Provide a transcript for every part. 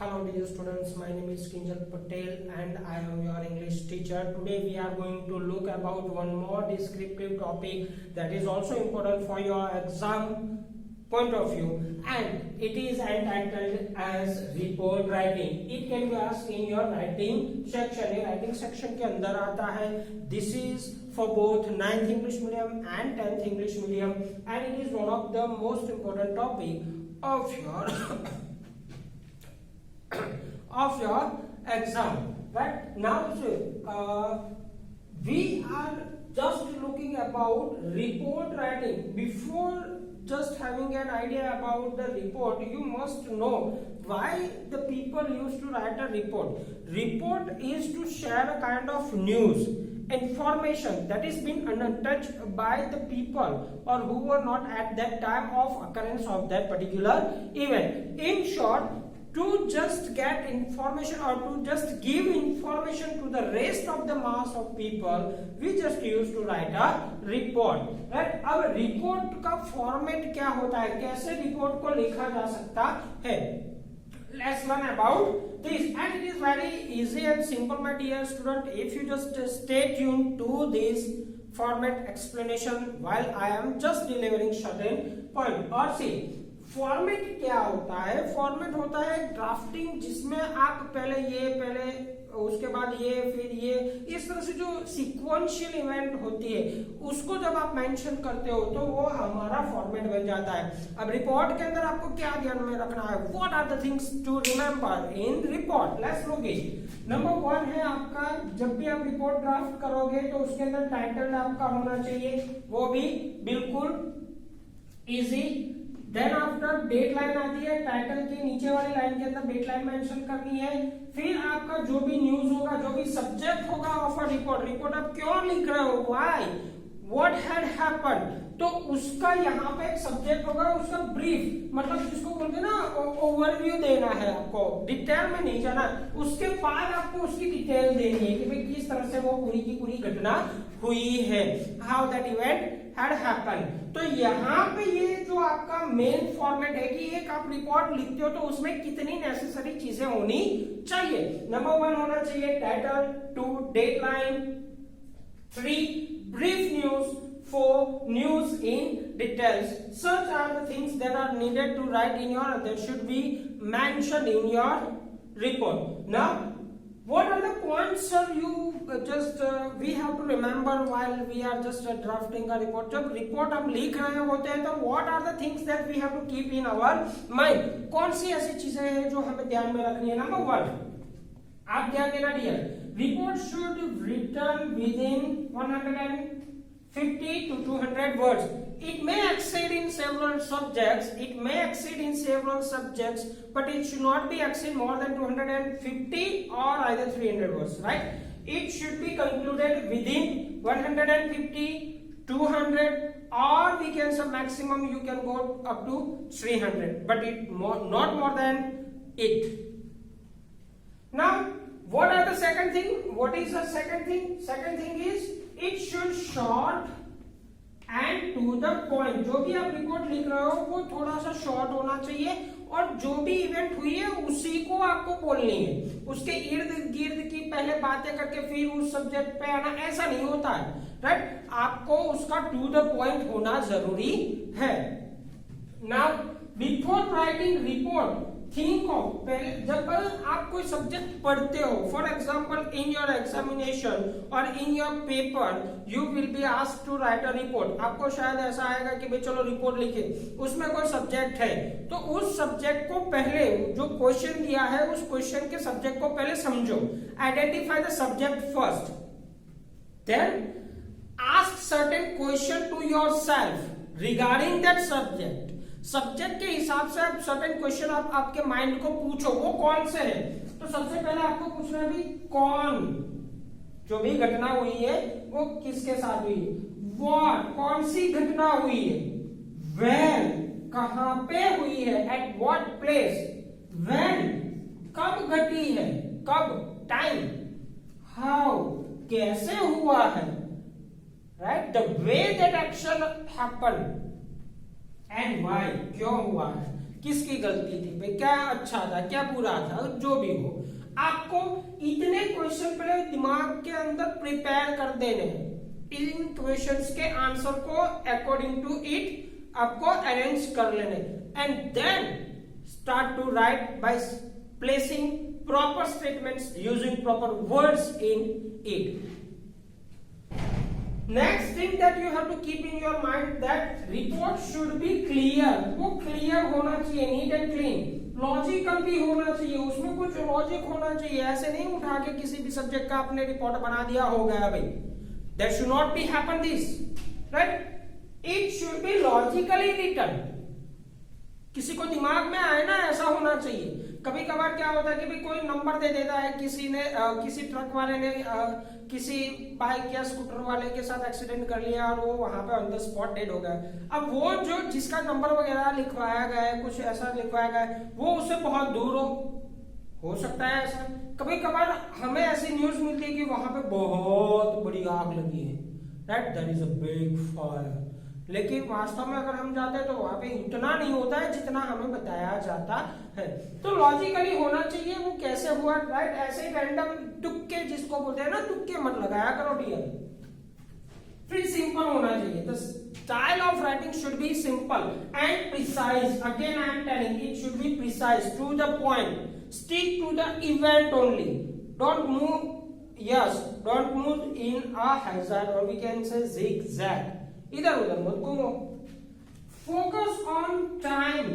Hello dear students, my name is Kinjal Patel and I am your English teacher. Today we are going to look about one more descriptive topic that is also important for your exam point of view, and it is entitled as report writing. It can be asked in your writing section. ये writing section के अंदर आता है. This is for both 9th English medium and 10th English medium, and it is one of the most important topic of your exam. Right now, we are just looking about report writing. Before just having an idea about the report, you must know why the people used to write a report. Report is to share a kind of news, information that is been untouched by the people or who were not at that time of occurrence of that particular event. In short, to just get information or to just give information to the rest of the mass of people, we just used to write a report. Right? अब report का format क्या होता है, कैसे report को लिखा जा सकता है? Let's learn about this, and it is very easy and simple, my dear student. If you just stay tuned to this format explanation while I am just delivering certain point. और see, format क्या होता है? Format होता है drafting, जिसमें आप पहले उसके बाद ये फिर ये, इस तरह से जो सीक्वेंशियल इवेंट होती है उसको जब आप मेंशन करते हो तो वो हमारा फॉर्मेट बन जाता है. अब रिपोर्ट के अंदर आपको क्या ध्यान में रखना है? What are the things to remember in report? Let's look it. Number 1 है आपका, जब भी आप रिपोर्ट ड्राफ्ट करोगे तो उसके अंदर टाइटल आपका होना चाहिए, वो भी बिल्कुल इजी. देन आफ्टर डेडलाइन आती है, टाइटल के नीचे वाली लाइन के अंदर डेडलाइन मेंशन करनी है. फिर आपका जो भी न्यूज होगा, जो भी सब्जेक्ट होगा ऑफ अ रिपोर्ट आप क्यों लिख रहे हो, व्हाई, व्हाट हैड हैपेंड, तो उसका यहाँ पे एक सब्जेक्ट होगा, उसका ब्रीफ, मतलब जिसको बोलते हैं ना ओवरव्यू देना है आपको, डिटेल में नहीं जाना. उसके बाद आपको उसकी डिटेल देनी है कि भाई किस तरह से वो पूरी की पूरी घटना हुई है, how that event had happened. तो यहाँ पे ये जो आपका मेन फॉर्मेट है कि एक आप रिपोर्ट लिखते हो तो उसमें कितनी नेसेसरी चीजें होनी चाहिए. नंबर 1 होना चाहिए title, 2 deadline, 3 brief news, 4 news in details. Such are the things that are needed to write in your, that should be mentioned in your report. Now, what are the points you just we have to remember while we are just drafting a report? जब report हम लिख रहे होते हैं तो what are the things that we have to keep in our mind? कौन सी ऐसी चीजें हैं जो हमें ध्यान में रखनी है? नंबर 1, आप ध्यान देना dear, report should be written within 150 to 200 words. It may exceed in several subjects, but it should not be exceed more than 250 or either 300 words, right? It should be concluded within 150, 200, or we can say maximum you can go up to 300, but not more than it. Now, what are the second thing? What is the second thing? Second thing is it should short and to the point. जो भी आप report लिख रहे हो वो थोड़ा सा short होना चाहिए, और जो भी इवेंट हुई है उसी को आपको बोलनी है. उसके इर्द गिर्द की पहले बातें करके फिर उस सब्जेक्ट पे आना, ऐसा नहीं होता है. राइट? आपको उसका टू द पॉइंट होना जरूरी है. Now before writing report, think of, पहले जब आप कोई सब्जेक्ट पढ़ते हो, for example in your examination और in your paper you will be asked to write a report. आपको शायद ऐसा आएगा कि भाई चलो रिपोर्ट लिखे, उसमें कोई सब्जेक्ट है तो उस सब्जेक्ट को पहले, जो क्वेश्चन दिया है उस क्वेश्चन के सब्जेक्ट को पहले समझो, identify the subject first, then ask certain question to yourself regarding that subject. Subject के हिसाब से आप सर्टेन क्वेश्चन आप आपके माइंड को पूछो, वो कौन से है. तो सबसे पहले आपको पूछना है भी कौन, जो भी घटना हुई है वो किसके साथ हुई है, व्हाट, कौन सी घटना हुई है, व्हेन, कहां पे हुई है, एट व्हाट प्लेस, व्हेन, कब घटी है, कब, टाइम, हाउ, कैसे हुआ है, right, the way that action happened, and why, क्यों हुआ है. किसकी गलती थी भाई, क्या अच्छा था क्या बुरा था, जो भी हो आपको इतने क्वेश्चन पहले दिमाग के अंदर प्रिपेयर कर देने हैं। इन क्वेश्चंस के आंसर को अकॉर्डिंग टू इट आपको अरेंज कर लेने and then start to write by placing proper statements using proper words in it. Next thing that you have to keep in your mind that report should be clear, वो clear होना चाहिए, neat and clean, logical भी होना चाहिए, उसमें कुछ logic होना चाहिए। ऐसे नहीं उठा के किसी भी सब्जेक्ट का आपने रिपोर्ट बना दिया हो गया भाई, that should not be happen this, right? It should be logically written, किसी को दिमाग में आए ना ऐसा होना चाहिए। कभी कभार क्या होता है कि भाई कोई नंबर दे देता है, किसी ने किसी ट्रक वाले ने किसी बाइक या स्कूटर वाले के साथ एक्सीडेंट कर लिया और वो वहां पे ऑन द स्पॉट डेड हो गया। अब वो जो जिसका नंबर वगैरह लिखवाया गया है, कुछ ऐसा लिखवाया गया है, वो उससे बहुत दूर हो सकता है ऐसा। कभी कभार हमें ऐसी न्यूज मिलती है कि वहां पे बहुत बड़ी आग लगी है, right, that is a big fire, लेकिन वास्तव में अगर हम जाते हैं तो वहां पे इतना नहीं होता है जितना हमें बताया जाता है। तो लॉजिकली होना चाहिए वो कैसे हुआ, राइट? ऐसे ही रैंडम तुक्के जिसको बोलते हैं ना, तुक्के मत लगाया करो डियर, फिर सिंपल होना चाहिए। The style of writing should be simple and precise, again I am telling it should be precise, to the point, stick to the event only, don't move, yes, don't move in a hazard और we can say zigzag, इधर उधर मत घूमो। Focus on time,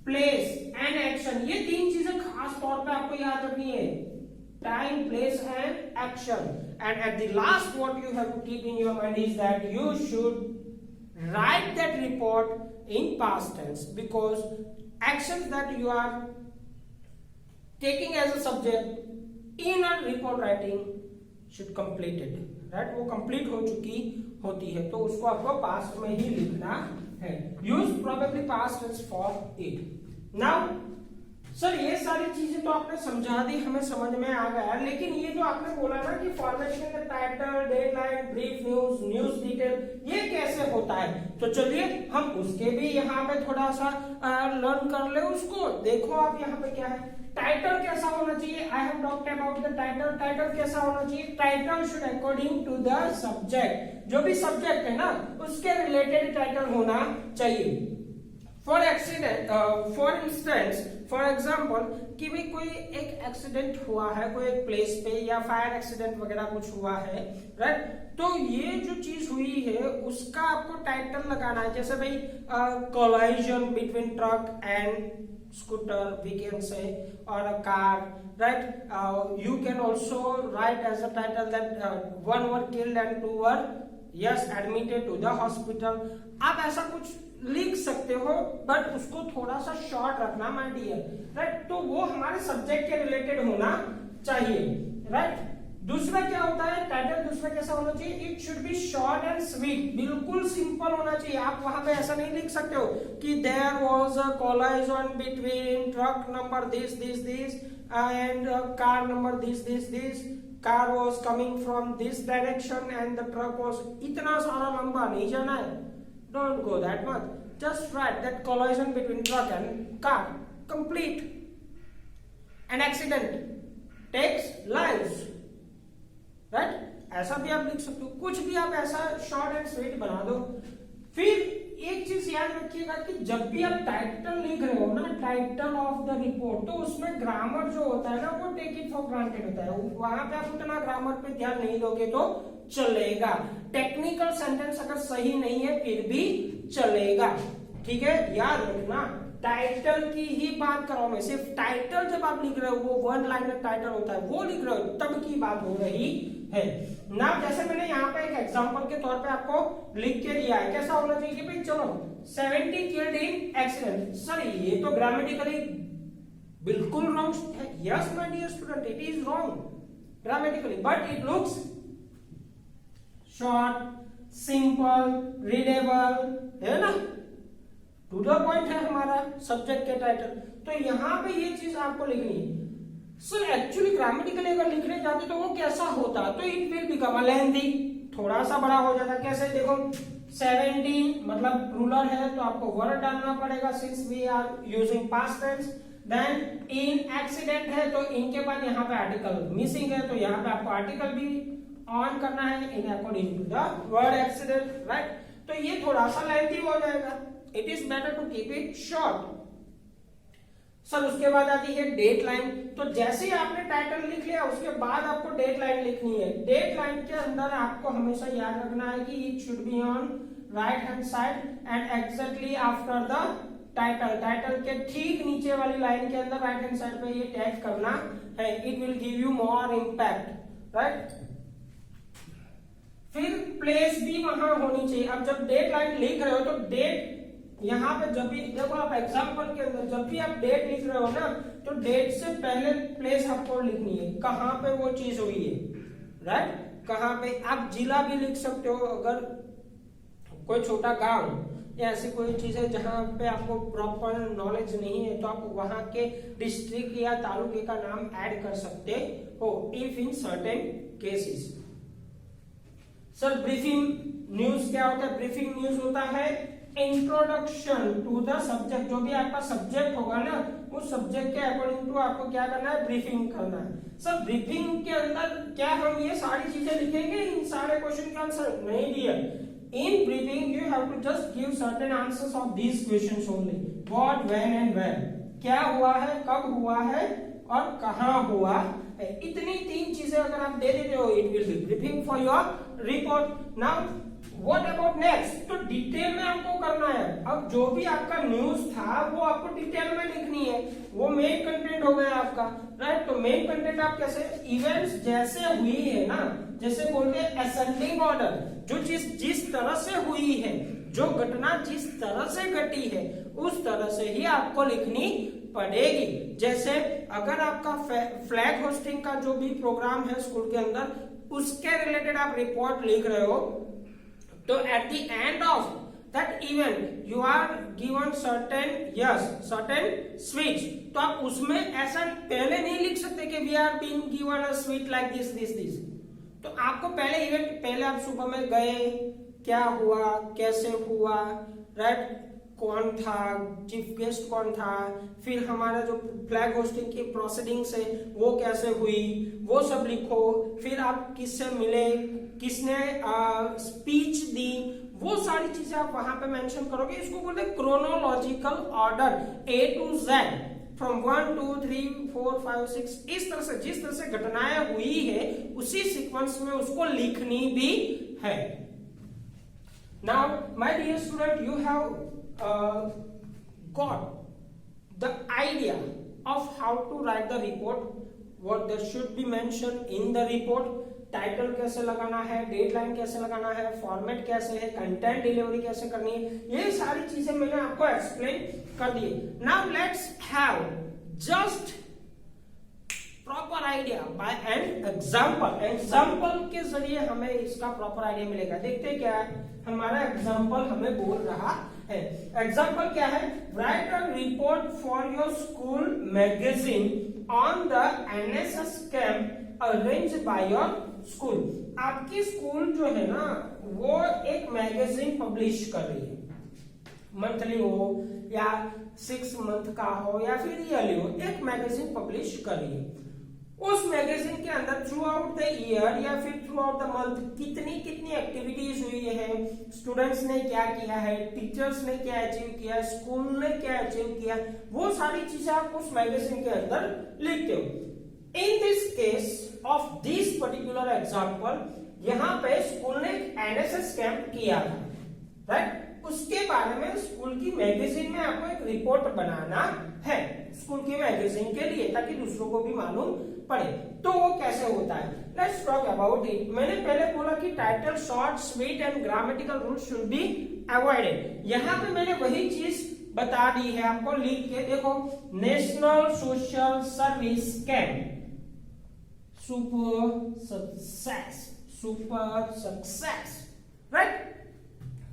place and action, ये तीन चीजें खास तौर पे आपको याद रखनी है, time, place and action. And at the last what you have to keep in your mind is that you should write that report in past tense, because actions that you are taking as a subject in a report writing should completed, right? वो complete हो चुकी होती है, तो उसको आपको past में ही लिखना है। Use probably past tense for it. Now sir ये सारी चीजें तो आपने समझा दी, हमें समझ में आ गया, लेकिन ये जो आपने बोला ना कि फॉर्मेशन का title, deadline, brief news, news detail, ये कैसे होता है, तो चलिए हम उसके भी यहाँ पे थोड़ा सा लर्न कर ले उसको। देखो आप यहाँ पे क्या है, टाइटल कैसा होना चाहिए, I have talked about the title. Title कैसा होना चाहिए, title should according to the subject, जो भी सब्जेक्ट है ना उसके रिलेटेड टाइटल होना चाहिए। For accident, for instance, for example कि भाई कोई एक एक्सीडेंट हुआ है कोई एक प्लेस पे, या फायर एक्सीडेंट वगैरह कुछ हुआ है, राइट? तो ये जो चीज हुई है उसका आपको टाइटल लगाना है, जैसे भाई collision between truck and scooter we can say, or a car, right? You can also write as a title that one were killed and two were yes admitted to the hospital। आप ऐसा कुछ लिख सकते हो, but उसको थोड़ा सा short रखना माय डियर, राइट? तो वो हमारे सब्जेक्ट के रिलेटेड होना चाहिए, राइट? दूसरा क्या होता है टाइटल, दूसरा कैसा होना चाहिए, it should B short and sweet, बिल्कुल सिंपल होना चाहिए। आप वहां पे ऐसा नहीं लिख सकते हो कि there was a collision between truck number this this this and car number this this this, car was coming from this direction and the truck was, इतना सारा लंबा नहीं जाना है, don't go that much, just write that collision between truck and car, complete, an accident takes lives, right? ऐसा भी आप लिख सकते हो, कुछ भी आप ऐसा शॉर्ट एंड स्वीट बना दो। फिर एक चीज याद रखिएगा कि जब भी आप टाइटल लिख रहे हो ना, टाइटल ऑफ द रिपोर्ट, तो उसमें ग्रामर जो होता है ना वो टेक इट फॉर ग्रांटेड होता है, वहां पे आप उतना ग्रामर पे ध्यान नहीं दोगे तो चलेगा। टेक्निकल सेंटेंस अगर सही नहीं है फिर भी चलेगा, ठीक है? याद रखना टाइटल की ही बात कर रहा हूं मैं, सिर्फ टाइटल जब आप लिख रहे हो वो वन लाइनर टाइटल होता है, वो लिख रहे हो तब की बात हो रही है ना। जैसे मैंने यहाँ पे एक एग्जांपल के तौर पे आपको लिख के दिया है, कैसा होना चाहिए कि भाई चलो 70 किल्ड इन एक्सीडेंट, सर ये तो ग्रामेटिकली बिल्कुल रॉन्ग है, yes my dear student it is wrong grammatically, but it looks short, simple, readable, है ना, टू द पॉइंट है हमारा सब्जेक्ट के टाइटल। तो यहाँ पे ये चीज आपको लिखनी है। सर एक्चुअली ग्रामेटिकली अगर लिखने जाते तो वो कैसा होता, तो इट विल बिकम लेंथी, थोड़ा सा बड़ा हो जाता। कैसे, देखो 17 मतलब रूलर है तो आपको वर्ड डालना पड़ेगा since we are using past tense. Then in accident है तो इनके बाद यहाँ पे आर्टिकल मिसिंग है तो यहाँ पे आपको आर्टिकल भी ऑन करना है in according to the word accident, right. तो ये थोड़ा सा लेंथी हो जाएगा, it is better to keep it short. Sir उसके बाद आती है डेट लाइन। तो जैसे ही आपने टाइटल लिख लिया उसके बाद आपको डेट लाइन लिखनी है। डेट लाइन के अंदर आपको हमेशा याद रखना है कि it should be on right hand side and exactly after the title. Title के ठीक नीचे वाली लाइन के अंदर राइट हैंड साइड पे ये टैग करना है, it will give you more impact, right. फिर प्लेस भी वहां होनी चाहिए। अब जब डेट लाइन लिख रहे हो तो डेट यहाँ पे जब भी देखो आप एग्जाम्पल के अंदर जब भी आप डेट लिख रहे हो ना तो डेट से पहले प्लेस आपको लिखनी है, कहाँ पे वो चीज हुई है, राइट। कहाँ पे आप जिला भी लिख सकते हो, अगर कोई छोटा गांव या ऐसी कोई चीज है जहां पे आपको प्रॉपर नॉलेज नहीं है तो आप वहां के डिस्ट्रिक्ट या तालुके का नाम ऐड कर सकते हो if in certain cases. Sir briefing news क्या होता है? ब्रीफिंग न्यूज होता है इंट्रोडक्शन टू द सब्जेक्ट। जो भी आपका सब्जेक्ट होगा ना उस सब्जेक्ट के अकॉर्डिंग टू आपको क्या करना है, ब्रीफिंग करना है। सर ब्रीफिंग के अंदर क्या हम ये सारी चीजें लिखेंगे? इन सारे क्वेश्चन के आंसर नहीं दिए। In briefing you have to just give certain answers of these questions only, what, when and where. क्या हुआ है, कब हुआ है और कहां हुआ है, इतनी तीन चीजें अगर आप दे देते हो it will B briefing for your report. Now what about next? तो डिटेल में आपको करना है। अब जो भी आपका न्यूज था वो आपको डिटेल में लिखनी है, वो मेन कंटेंट हो गया आपका, राइट। तो मेन कंटेंट आप कैसे, इवेंट्स जैसे हुई है ना, जैसे बोलते हैं असेंडिंग ऑर्डर, जो चीज जिस तरह से हुई है, जो घटना जिस तरह से घटी है उस तरह से ही आपको लिखनी पड़ेगी। जैसे अगर आपका फ्लैग होस्टिंग का जो भी प्रोग्राम है स्कूल के अंदर उसके रिलेटेड आप रिपोर्ट लिख रहे हो तो at the end of that event you are given certain speech. तो आप उसमें ऐसा पहले नहीं लिख सकते कि we are being given a speech like this. तो आपको पहले इवेंट, पहले आप सुबह में गए, क्या हुआ, कैसे हुआ, राइट, कौन था, चीफ गेस्ट कौन था, फिर हमारा जो फ्लैग होस्टिंग की प्रोसीडिंग्स है वो कैसे हुई, वो सब लिखो। फिर आप किससे मिले, किसने स्पीच दी, वो सारी चीजें आप वहां पे मेंशन करोगे। इसको बोलते हैं chronological order, A to Z, from 1 2 3 4 5 6। इस तरह से जिस तरह से घटनाएं हुई है उसी सीक्वेंस में उसको लिखनी भी है। Now my dear student, you have got the idea of how to write the report, what there should be mentioned in the report, title कैसे लगाना है, डेडलाइन कैसे लगाना है, फॉर्मेट कैसे है, कंटेंट डिलीवरी कैसे करनी है, ये सारी चीजें मैंने आपको एक्सप्लेन कर दी। Now let's have just proper idea by an example. Example के जरिए हमें इसका प्रॉपर आइडिया मिलेगा। देखते हैं क्या है हमारा एग्जाम्पल हमें बोल रहा है। एग्जाम्पल क्या है? Right a report for your school magazine on the NSS camp arrange by your school. आपकी स्कूल जो है ना वो एक मैगजीन पब्लिश कर रही है, मंथली हो या 6 मंथ का हो या फिर ईयरली हो, एक मैगजीन पब्लिश कर रही है। उस मैगजीन के अंदर थ्रू आउट द ईयर या फिर थ्रू आउट द मंथ कितनी एक्टिविटीज हुई है, स्टूडेंट्स ने क्या किया है, टीचर्स ने क्या अचीव किया, स्कूल ने क्या अचीव किया, वो सारी चीजें आप उस मैगजीन के अंदर लिखते हो। In this case of this particular example, यहाँ पे स्कूल ने एनएसएस कैंप किया था, राइट। उसके बारे में स्कूल की मैगजीन में आपको एक रिपोर्ट बनाना है स्कूल की मैगजीन के लिए, ताकि दूसरों को भी मालूम पड़े। तो वो कैसे होता है, लेट्स टॉक अबाउट इट। मैंने पहले बोला कि title short, sweet and grammatical rules should be avoided. यहाँ पे मैंने वही चीज बता दी है आपको, लिख के देखो। National social service camp, super success, right.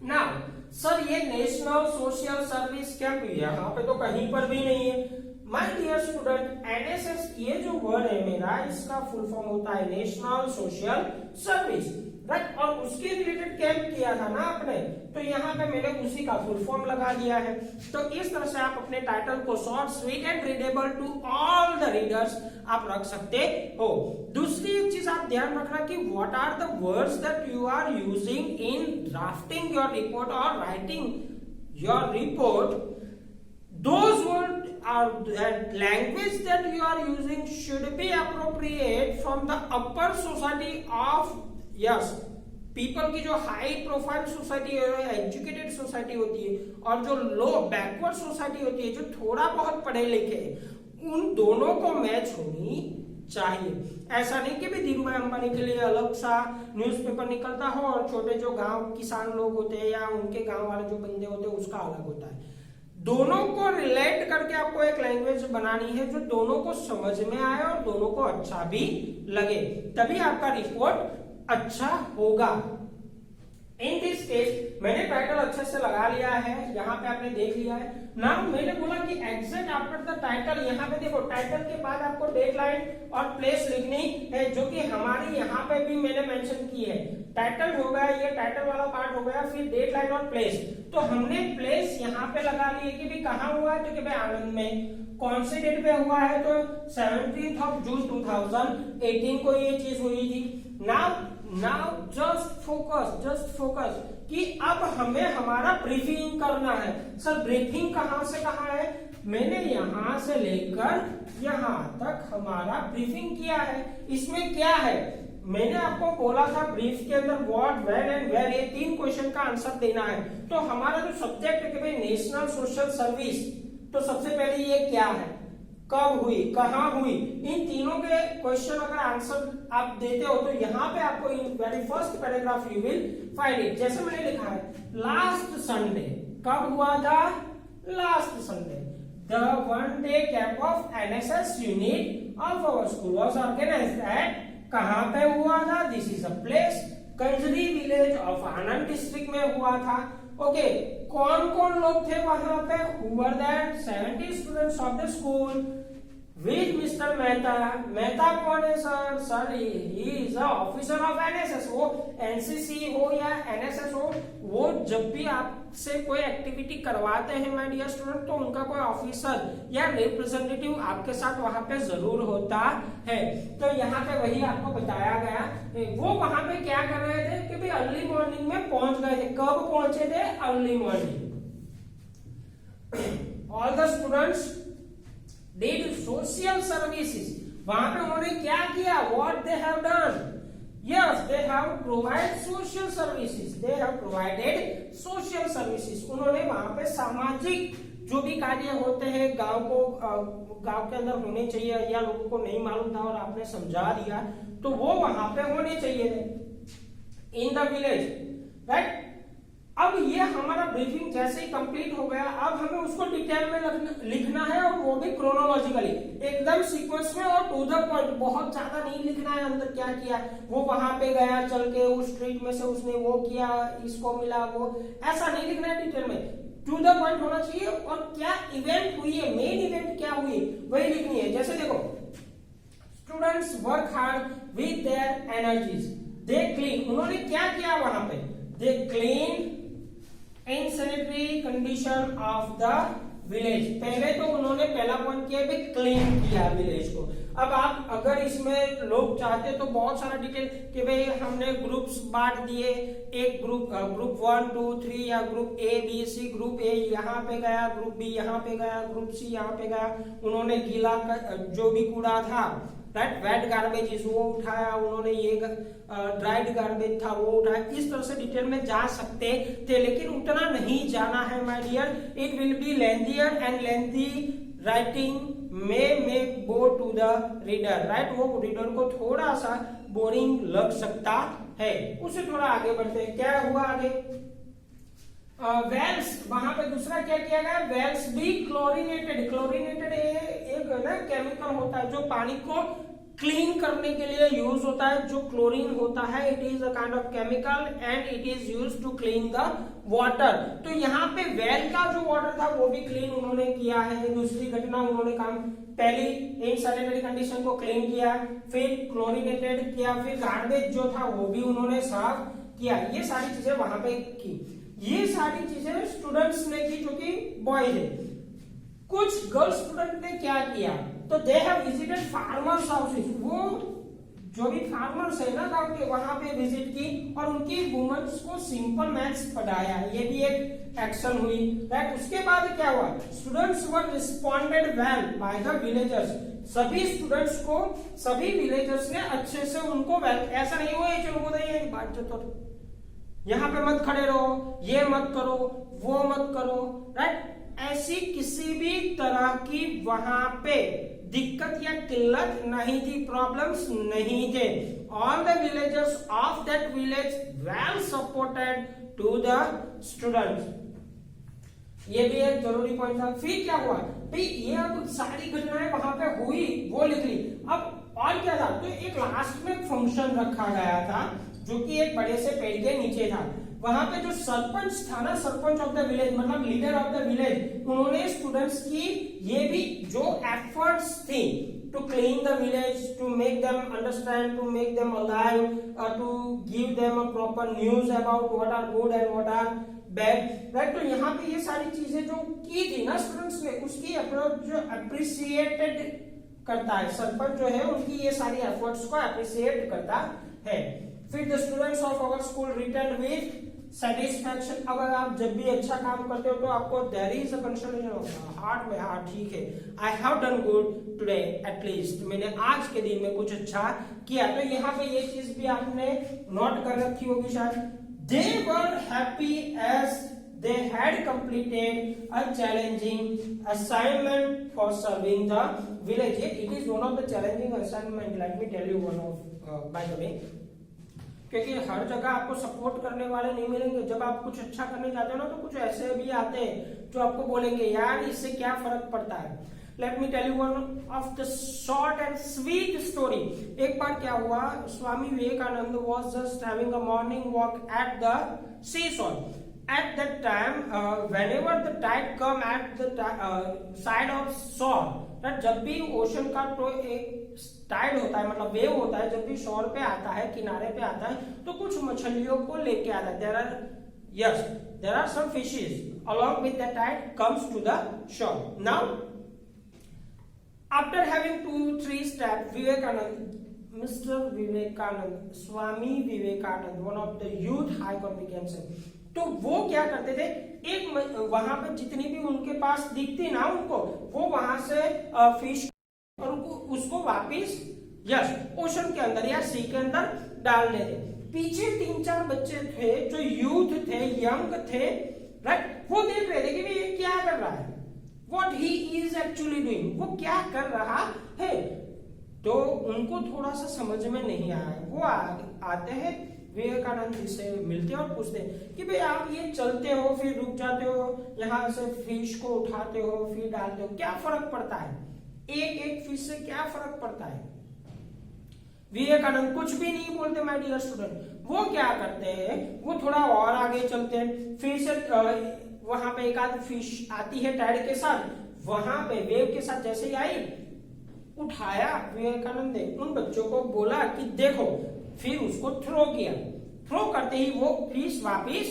Now sir ये नेशनल सोशल सर्विस कैंप यहाँ पे तो कहीं पर भी नहीं है। माय डियर स्टूडेंट, एनएसएस ये जो वर्ड है मेरा, इसका फुल फॉर्म होता है नेशनल सोशल सर्विस, राइट, और उसके रिलेटेड कैम्प किया था ना आपने, तो यहाँ पे मैंने उसी का फुल फॉर्म लगा दिया है। तो इस तरह से आप अपने टाइटल को short, sweet and readable to all the readers आप रख सकते हो। दूसरी एक चीज आप ध्यान रखना कि what are the words that you are using in drafting your report और writing your report. Those words are that language that you are using should be appropriate from the upper society of yes people की जो high profile society है, educated society होती है, और जो लो backward society होती है, जो थोड़ा बहुत पढ़े लिखे, उन दोनों को मैच होनी चाहिए। ऐसा नहीं कि भी धीरू भाई अंबानी के लिए अलग सा न्यूज़पेपर निकलता हो और छोटे जो गांव किसान लोग होते हैं या उनके गांव वाले जो बंदे होते हैं उसका अलग होता है। दोनों को रिलेट करके आपको एक लैंग्वेज बनानी है जो दोनों को समझ में आए और दोनों को अच्छा भी लगे, तभी आपका रिपोर्ट अच्छा होगा। इन दिस केस मैंने टाइटल अच्छे से लगा लिया है, यहाँ पे आपने देख लिया है। नाउ मैंने बोला कि एग्जैक्ट आफ्टर द टाइटल, यहाँ पे देखो टाइटल के बाद आपको डेडलाइन और प्लेस लिखनी है, जो कि हमारी यहाँ पे भी मैंने मेंशन की है। टाइटल हो गया, ये टाइटल वाला पार्ट हो गया, फिर डेडलाइन और प्लेस। तो हमने प्लेस यहाँ पे लगा ली है कि भी कहाँ हुआ है, तो कि भाई आनंद में। कौन से डेट पे हुआ है, तो 17 जून 2018 को ये चीज हुई थी। नाउ जस्ट फोकस कि अब हमें हमारा ब्रीफिंग करना है। सर ब्रीफिंग कहां से कहां है, मैंने यहां से लेकर यहां तक हमारा ब्रीफिंग किया है। इसमें क्या है, मैंने आपको बोला था ब्रीफ के अंदर व्हाट, व्हेन एंड वेयर, ये 3 क्वेश्चन का आंसर देना है। तो हमारा जो सब्जेक्ट है कि भाई नेशनल सोशल सर्विस, तो सबसे पहले ये क्या है, कब हुई, कहां हुई, इन तीनों के क्वेश्चन अगर आंसर आप देते हो तो यहाँ पे आपको in very first paragraph you will find it. जैसे मैंने लिखा है लास्ट संडे, कब हुआ था, last Sunday, the one day camp of NSS unit of our school was organised at, कहां पे हुआ था, this is a place, Kanjari village of Anand district में हुआ था। ओके, कौन कौन लोग थे वहां पे, who were that, 70 students of the school with mister Mehta. Mehta कौन है sir, sir he is a officer of NSS. वो एनसीसी हो या एनएसएस हो, वो जब भी आपसे कोई एक्टिविटी करवाते हैं माय डियर स्टूडेंट, तो उनका कोई ऑफिसर या रिप्रेजेंटेटिव आपके साथ वहां पे जरूर होता है। तो यहाँ पे वही आपको बताया गया, वो वहां पे क्या कर रहे थे कि भाई अर्ली मॉर्निंग में पहुंच गए थे। कब पहुंचे थे, early morning. All the students did social services, वहां पे उन्होंने क्या किया, what they have done, yes they have provided social services, they have provided social services। उन्होंने वहां पे सामाजिक जो भी कार्य होते हैं गांव के अंदर होने चाहिए या लोगों को नहीं मालूम था और आपने समझा दिया, तो वो वहां पे होने चाहिए थे इन द विलेज, राइट। अब ये हमारा ब्रीफिंग जैसे ही कंप्लीट हो गया, अब हमें उसको डिटेल में लिखना है, और वो भी क्रोनोलॉजिकली, एकदम सीक्वेंस में और टू द पॉइंट। बहुत ज्यादा नहीं लिखना है अंदर क्या किया, वो वहां पे गया चल के, उस स्ट्रीट में से उसने वो किया, इसको मिला वो, ऐसा नहीं लिखना है डिटेल में, टू द पॉइंट होना चाहिए। और क्या इवेंट हुई है, मेन इवेंट क्या हुई, वही लिखनी है। जैसे देखो, students work hard with their energies, they clean, उन्होंने क्या किया वहां पे, they clean in sanitary condition of the village. पहले तो उन्होंने पहला पॉइंट किया भी क्लीन किया विलेज को। अब आप अगर इसमें लोग चाहते तो बहुत सारा डिटेल कि भाई हमने ग्रुप्स बांट दिए, एक ग्रुप 1 2 3 या group A B C, group A यहाँ पे गया, ग्रुप बी यहाँ पे गया, ग्रुप सी यहाँ पे गया, उन्होंने गीला जो भी कूड़ा था, राइट, वेट गार्बेज वो उठाया, उन्होंने ये ड्राइड गार्बेज था वो उठाया। इस तरह से डिटेल में जा सकते थे, लेकिन उतना नहीं जाना है my dear, it will be lengthier and lengthy writing may bore to the reader, right, वो रीडर को थोड़ा सा बोरिंग लग सकता है। उससे थोड़ा आगे बढ़ते हैं, क्या हुआ आगे, वेल्स, वहां पे दूसरा क्या किया गया, वेल्स भी क्लोरीनेटेड, क्लोरीनेटेड एक ना केमिकल होता है जो पानी को क्लीन करने के लिए यूज होता है। जो क्लोरीन होता है it is a kind of chemical and it is use to clean the water. तो यहाँ पे वेल का जो वाटर था वो भी क्लीन उन्होंने किया है। दूसरी घटना उन्होंने काम, पहली इन सैनिटरी कंडीशन को क्लीन किया, फिर क्लोरिनेटेड किया, फिर गार्बेज जो था वो भी उन्होंने साफ किया। ये सारी चीजें वहां पे की। ये सारी चीजें स्टूडेंट्स ने की जो कि बॉयज है। कुछ गर्ल्स स्टूडेंट ने क्या किया, तो they have visited farmers houses. वो जो भी फार्मर्स है ना गांव के, वहां पे विजिट की और उनकी वुमेन्स को सिंपल मैथ्स पढ़ाया। ये भी एक एक्शन हुई, राइट। उसके बाद क्या हुआ, students were responded well by the villagers. सभी स्टूडेंट्स को सभी विलेजर्स ने अच्छे से उनको वेल, ऐसा नहीं हुआ चलो बताइए बात जो तो यहाँ पे मत खड़े रहो, ये मत करो, वो मत करो, राइट। ऐसी किसी भी तरह की वहां पे दिक्कत या किल्लत नहीं थी, प्रॉब्लम्स नहीं थे। All the villagers of that village well supported to the students. ये भी एक जरूरी पॉइंट था। फिर क्या हुआ भाई, ये अब सारी घटनाएं वहां पे हुई वो लिख ली। अब और क्या था, तो एक लास्ट में फंक्शन रखा गया था जो कि एक बड़े से पेड़ के नीचे था। वहां पे जो सरपंच था ना, सरपंच ऑफ द विलेज मतलब लीडर ऑफ द विलेज, उन्होंने स्टूडेंट्स की ये भी जो एफर्ट्स थी to clean the village, to make them understand, to make them alive, to give them a proper news about what are good and what are bad, right. तो यहाँ पे ये सारी चीजें जो की थी ना स्टूडेंट्स ने, उसकी अप्रोच जो अप्रिसिएटेड करता है सरपंच जो है, उनकी ये सारी एफर्ट्स को अप्रिसिएट करता है। फिर the students of our school return with satisfaction. अगर आप जब भी अच्छा काम करते हो तो आपको देयर इज अ कंसोलेशन होगा हार्ट में, हाँ ठीक है, I have done good today at least, मैंने आज के दिन में कुछ अच्छा किया। तो यहाँ पे ये चीज भी आपने नोट कर रखी होगी शायद। They were happy as they had completed a challenging assignment for serving the village. It is one of the challenging assignment, let me tell you one of by the way, क्योंकि हर जगह आपको support करने वाले नहीं मिलेंगे। जब आप कुछ अच्छा करने जाते हो ना, तो कुछ ऐसे भी आते हैं जो आपको बोलेंगे यार इससे क्या फर्क पड़ता है। Let me tell you one of the short and sweet story. एक बार क्या हुआ, Swami Vivekananda was just having a morning walk at the sea shore. At that time, whenever the tide come at the side of shore, जब भी ocean का तो एक Tide होता है मतलब वेव होता है, जब भी शोर पे आता है, किनारे पे आता है, तो कुछ मछलियों को लेके आता है। there are some fishes along with the tide comes to the shore. Now, after having 2-3 steps, Mr. Vivekanand, Swami Vivekanand, one of the youth icon we can say, तो वो क्या करते थे, एक वहां पे जितनी भी उनके पास दिखती ना उनको, वो वहां से फिश और उनको उसको वापिस ओशन के अंदर या सी के अंदर डालने थे। पीछे 3-4 बच्चे थे जो यूथ थे, यंग थे, राइट। वो देख रहे थे कि भाई ये क्या कर रहा है, what he is actually doing, वो क्या कर रहा है। तो उनको थोड़ा सा समझ में नहीं आया। वो आते हैं विवेकानंद जी से मिलते हैं और पूछते हैं कि भाई आप ये चलते हो फिर रुक जाते हो, यहाँ से फिश को उठाते हो फिर डालते हो, क्या फर्क पड़ता है, एक एक फिश से क्या फर्क पड़ता है। विवेकानंद कुछ भी नहीं बोलते माय डियर स्टूडेंट। वो क्या करते हैं, वो थोड़ा और आगे चलते हैं, फिर से वहां पे एक आध फिश आती है टाइड के साथ, वहां पे वेव के साथ जैसे ही आई, उठाया विवेकानंद ने, उन बच्चों को बोला कि देखो, फिर उसको थ्रो किया। थ्रो करते ही वो फिश वापिस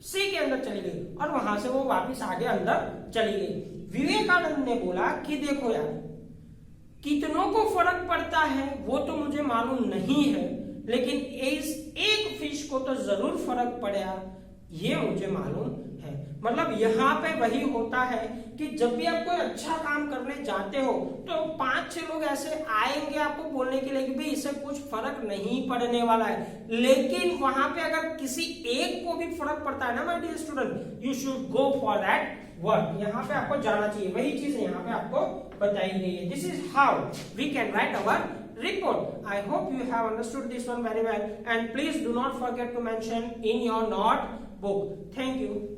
सी के अंदर चली गई और वहां से वो वापिस आगे अंदर चली गई। विवेकानंद ने बोला कि देखो यार, कितनों को फर्क पड़ता है वो तो मुझे मालूम नहीं है, लेकिन इस एक फिश को तो जरूर फर्क पड़ा, ये मुझे मालूम है। मतलब यहाँ पे वही होता है कि जब भी आप कोई अच्छा काम करने जाते हो तो 5-6 लोग ऐसे आएंगे आपको बोलने के लिए कि भाई इससे कुछ फर्क नहीं पड़ने वाला है, लेकिन वहां पे अगर किसी एक को भी फर्क पड़ता है ना my dear student, you should go for that work. यहाँ पे आपको जाना चाहिए, वही चीज यहाँ पे आपको बताई गई है। This is how we can write our report. I hope you have understood this one very well, and please do not forget to mention in your notebook. Thank you.